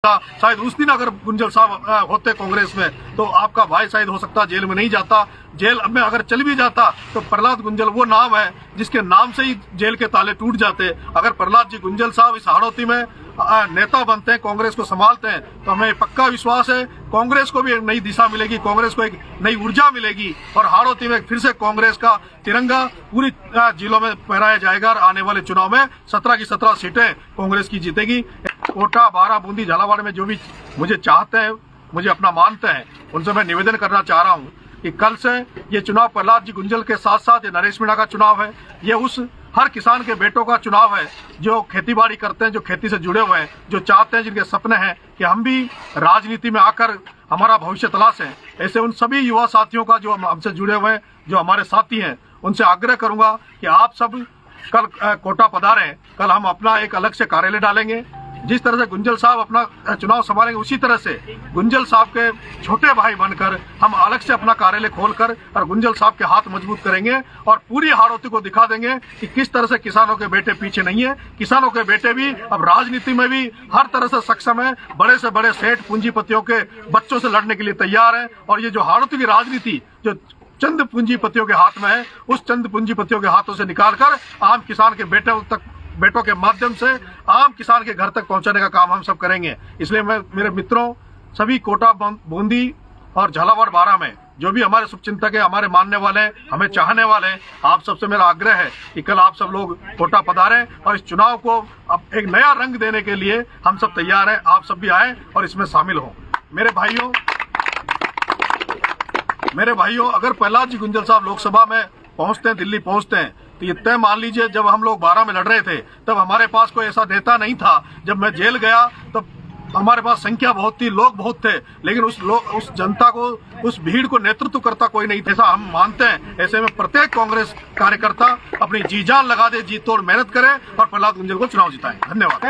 शायद उस दिन अगर गुंजल साहब होते कांग्रेस में तो आपका भाई शायद हो सकता जेल में नहीं जाता। जेल में अगर चल भी जाता तो प्रहलाद गुंजल वो नाम है जिसके नाम से ही जेल के ताले टूट जाते। अगर प्रहलाद जी गुंजल साहब इस हाड़ौती में नेता बनते हैं, कांग्रेस को संभालते हैं, तो हमें पक्का विश्वास है कांग्रेस को भी एक नई दिशा मिलेगी, कांग्रेस को एक नई ऊर्जा मिलेगी और हाड़ौती में फिर से कांग्रेस का तिरंगा पूरी जिलों में फहराया जाएगा और आने वाले चुनाव में 17 की 17 सीटें कांग्रेस की जीतेगी। कोटा, बारा, बूंदी, झालावाड़ में जो भी मुझे चाहते हैं, मुझे अपना मानते हैं, उनसे मैं निवेदन करना चाह रहा हूँ कि कल से ये चुनाव प्रहलाद जी गुंजल के साथ साथ ये नरेश मीणा का चुनाव है। ये उस हर किसान के बेटों का चुनाव है जो खेती बाड़ी करते हैं, जो खेती से जुड़े हुए हैं, जो चाहते हैं, जिनके सपने हैं कि हम भी राजनीति में आकर हमारा भविष्य तलाशें। ऐसे उन सभी युवा साथियों का जो हमसे जुड़े हुए हैं, जो हमारे साथी हैं, उनसे आग्रह करूंगा कि आप सब कल कोटा पधारें। कल हम अपना एक अलग से कार्यालय डालेंगे। जिस तरह से गुंजल साहब अपना चुनाव संभालेंगे, उसी तरह से गुंजल साहब के छोटे भाई बनकर हम अलग से अपना कार्यालय खोलकर और गुंजल साहब के हाथ मजबूत करेंगे और पूरी हाड़ौती को दिखा देंगे कि किस तरह से किसानों के बेटे पीछे नहीं है। किसानों के बेटे भी अब राजनीति में भी हर तरह से सक्षम है, बड़े से बड़े सेठ पूंजीपतियों के बच्चों से लड़ने के लिए तैयार है। और ये जो हाड़ौती की राजनीति जो चंद पूंजीपतियों के हाथ में है, उस चंद पूंजीपतियों के हाथों से निकालकर आम किसान के बेटों के माध्यम से आम किसान के घर तक पहुंचाने का काम हम सब करेंगे। इसलिए मैं मेरे मित्रों, सभी कोटा, बूंदी और झालावाड़, बारा में जो भी हमारे शुभचिंतक है, हमारे मानने वाले हैं, हमें चाहने वाले हैं, आप सबसे मेरा आग्रह है कि कल आप सब लोग कोटा पधारें और इस चुनाव को अब एक नया रंग देने के लिए हम सब तैयार हैं। आप सब भी आए और इसमें शामिल हों। मेरे भाइयों, अगर प्रहलाद जी गुंजल साहब लोकसभा में पहुंचते हैं, दिल्ली पहुंचते हैं, तो ये तय मान लीजिए जब हम लोग 12 में लड़ रहे थे तब हमारे पास कोई ऐसा नेता नहीं था। जब मैं जेल गया तब हमारे पास संख्या बहुत थी, लोग बहुत थे, लेकिन उस जनता को, उस भीड़ को नेतृत्व करता कोई नहीं था। ऐसा हम मानते हैं। ऐसे में प्रत्येक कांग्रेस कार्यकर्ता अपनी जी जान लगा दे, जी तोड़ मेहनत करे और प्रहलाद गुंजल को चुनाव जिताए। धन्यवाद।